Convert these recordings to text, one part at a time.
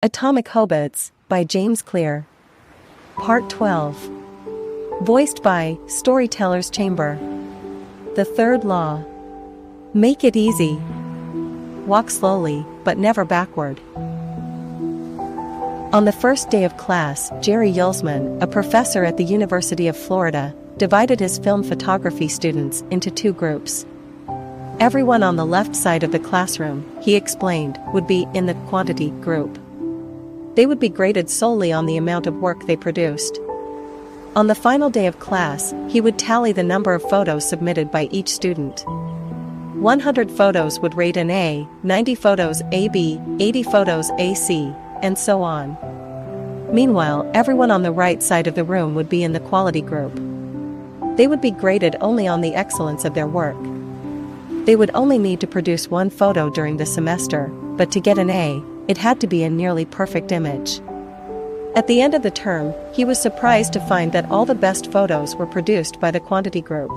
Atomic Habits by James Clear. Part 12. Voiced by Storyteller's Chamber. The third law. Make it easy. Walk slowly, but never backward. On the first day of class, Jerry Yulsman, a professor at the University of Florida, divided his film photography students into two groups. Everyone on the left side of the classroom, he explained, would be in the quantity group. They would be graded solely on the amount of work they produced. On the final day of class, he would tally the number of photos submitted by each student. 100 photos would rate an A, 90 photos AB, 80 photos AC, and so on. Meanwhile, everyone on the right side of the room would be in the quality group. They would be graded only on the excellence of their work. They would only need to produce one photo during the semester, but to get an A, it had to be a nearly perfect image. At the end of the term, he was surprised to find that all the best photos were produced by the quantity group.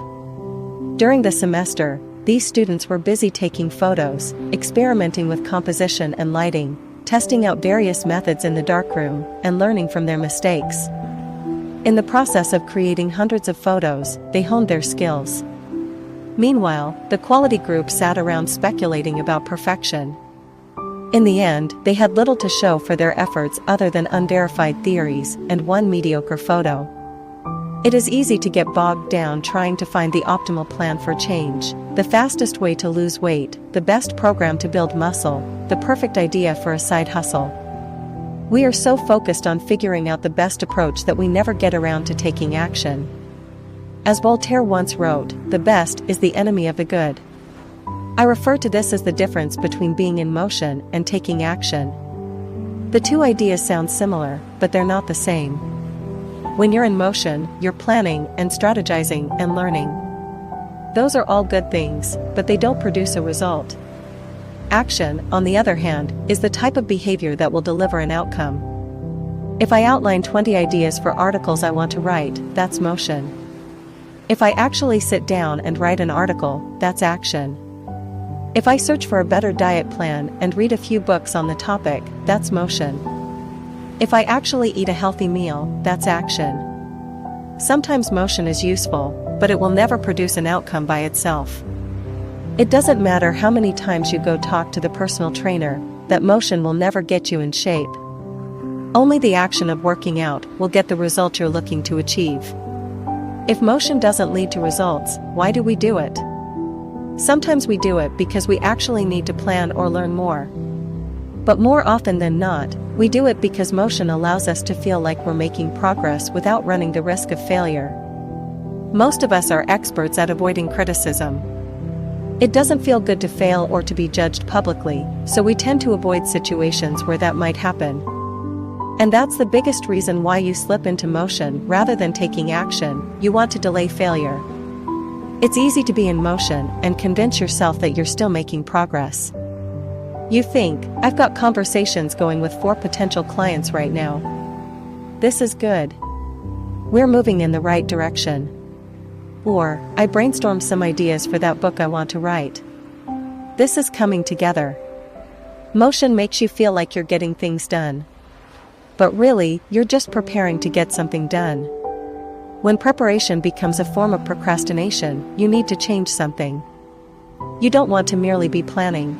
During the semester, these students were busy taking photos, experimenting with composition and lighting, testing out various methods in the darkroom, and learning from their mistakes. In the process of creating hundreds of photos, they honed their skills. Meanwhile, the quality group sat around speculating about perfection. In the end, they had little to show for their efforts other than unverified theories and one mediocre photo. It is easy to get bogged down trying to find the optimal plan for change, the fastest way to lose weight, the best program to build muscle, the perfect idea for a side hustle. We are so focused on figuring out the best approach that we never get around to taking action. As Voltaire once wrote, the best is the enemy of the good. I refer to this as the difference between being in motion and taking action. The two ideas sound similar, but they're not the same. When you're in motion, you're planning and strategizing and learning. Those are all good things, but they don't produce a result. Action, on the other hand, is the type of behavior that will deliver an outcome. If I outline 20 ideas for articles I want to write, that's motion. If I actually sit down and write an article, that's action. If I search for a better diet plan and read a few books on the topic, that's motion. If I actually eat a healthy meal, that's action. Sometimes motion is useful, but it will never produce an outcome by itself. It doesn't matter how many times you go talk to the personal trainer, that motion will never get you in shape. Only the action of working out will get the result you're looking to achieve. If motion doesn't lead to results, why do we do it? Sometimes we do it because we actually need to plan or learn more. But more often than not, we do it because motion allows us to feel like we're making progress without running the risk of failure. Most of us are experts at avoiding criticism. It doesn't feel good to fail or to be judged publicly, so we tend to avoid situations where that might happen. And that's the biggest reason why you slip into motion rather than taking action. You want to delay failure. It's easy to be in motion and convince yourself that you're still making progress. You think, I've got conversations going with 4 potential clients right now. This is good. We're moving in the right direction. Or, I brainstormed some ideas for that book I want to write. This is coming together. Motion makes you feel like you're getting things done. But really, you're just preparing to get something done. When preparation becomes a form of procrastination, you need to change something. You don't want to merely be planning.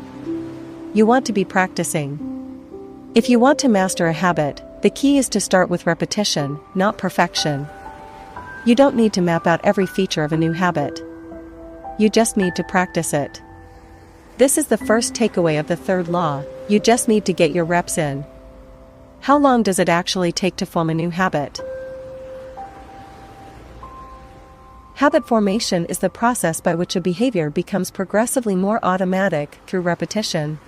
You want to be practicing. If you want to master a habit, the key is to start with repetition, not perfection. You don't need to map out every feature of a new habit. You just need to practice it. This is the first takeaway of the third law. You just need to get your reps in. How long does it actually take to form a new habit? Habit formation is the process by which a behavior becomes progressively more automatic through repetition.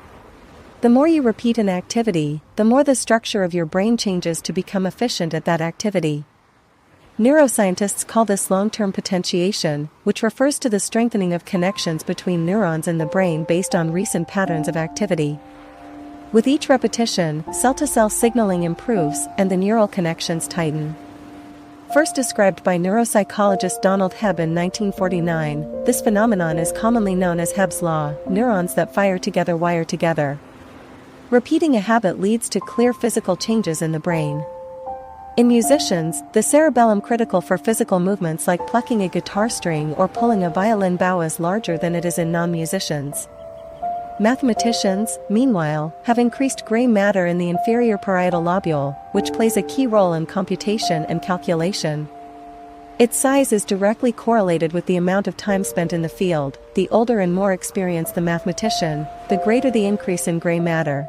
The more you repeat an activity, the more the structure of your brain changes to become efficient at that activity. Neuroscientists call this long-term potentiation, which refers to the strengthening of connections between neurons in the brain based on recent patterns of activity. With each repetition, cell-to-cell signaling improves and the neural connections tighten. First described by neuropsychologist Donald Hebb in 1949, this phenomenon is commonly known as Hebb's law. Neurons that fire together wire together. Repeating a habit leads to clear physical changes in the brain. In musicians, the cerebellum critical for physical movements like plucking a guitar string or pulling a violin bow is larger than it is in non-musicians. Mathematicians, meanwhile, have increased gray matter in the inferior parietal lobule, which plays a key role in computation and calculation. Its size is directly correlated with the amount of time spent in the field. The older and more experienced the mathematician, the greater the increase in gray matter.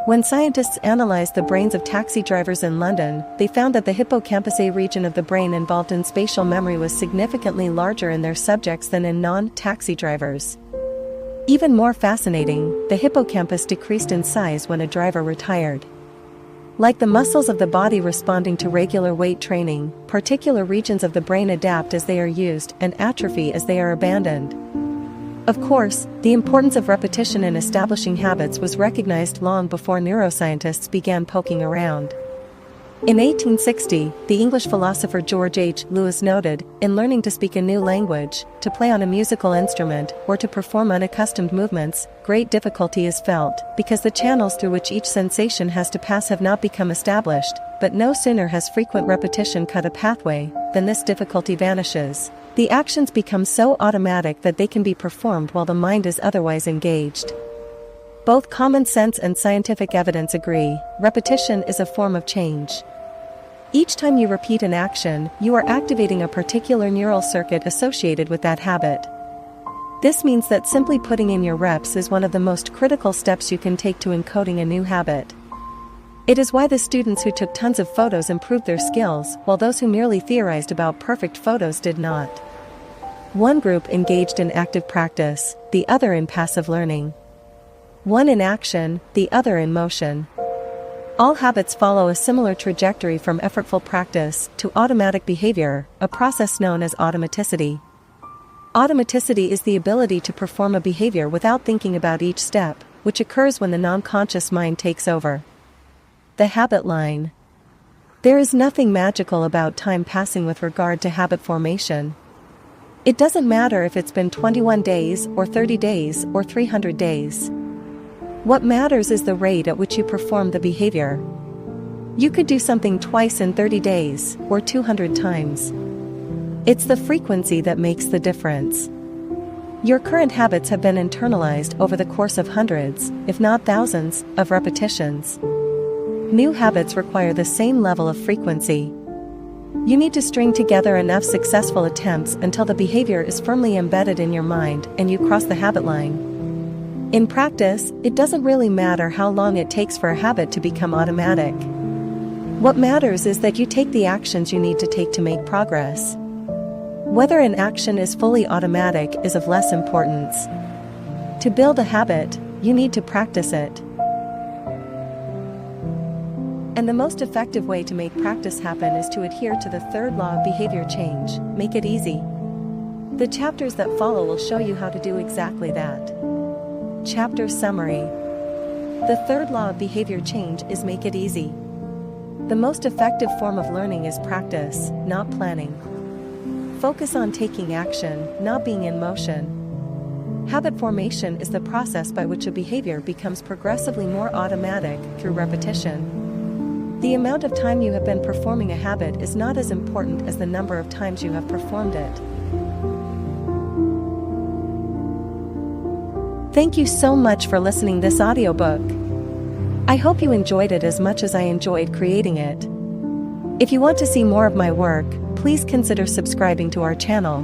When scientists analyzed the brains of taxi drivers in London, they found that the hippocampus A region of the brain involved in spatial memory was significantly larger in their subjects than in non-taxi drivers. Even more fascinating, the hippocampus decreased in size when a driver retired. Like the muscles of the body responding to regular weight training, particular regions of the brain adapt as they are used and atrophy as they are abandoned. Of course, the importance of repetition in establishing habits was recognized long before neuroscientists began poking around. In 1860, the English philosopher George H. Lewes noted, in learning to speak a new language, to play on a musical instrument, or to perform unaccustomed movements, great difficulty is felt, because the channels through which each sensation has to pass have not become established, but no sooner has frequent repetition cut a pathway, than this difficulty vanishes. The actions become so automatic that they can be performed while the mind is otherwise engaged. Both common sense and scientific evidence agree, repetition is a form of change. Each time you repeat an action, you are activating a particular neural circuit associated with that habit. This means that simply putting in your reps is one of the most critical steps you can take to encoding a new habit. It is why the students who took tons of photos improved their skills, while those who merely theorized about perfect photos did not. One group engaged in active practice, the other in passive learning. One in action, the other in motion. All habits follow a similar trajectory from effortful practice to automatic behavior, a process known as automaticity. Automaticity is the ability to perform a behavior without thinking about each step, which occurs when the non-conscious mind takes over. The habit line. There is nothing magical about time passing with regard to habit formation. It doesn't matter if it's been 21 days, or 30 days, or 300 days. What matters is the rate at which you perform the behavior. You could do something twice in 30 days, or 200 times. It's the frequency that makes the difference. Your current habits have been internalized over the course of hundreds, if not thousands, of repetitions. New habits require the same level of frequency. You need to string together enough successful attempts until the behavior is firmly embedded in your mind and you cross the habit line. In practice, it doesn't really matter how long it takes for a habit to become automatic. What matters is that you take the actions you need to take to make progress. Whether an action is fully automatic is of less importance. To build a habit, you need to practice it. And the most effective way to make practice happen is to adhere to the third law of behavior change: make it easy. The chapters that follow will show you how to do exactly that. Chapter Summary. The third law of behavior change is make it easy. The most effective form of learning is practice, not planning. Focus on taking action, not being in motion. Habit formation is the process by which a behavior becomes progressively more automatic through repetition. The amount of time you have been performing a habit is not as important as the number of times you have performed it. Thank you so much for listening to this audiobook. I hope you enjoyed it as much as I enjoyed creating it. If you want to see more of my work, please consider subscribing to our channel.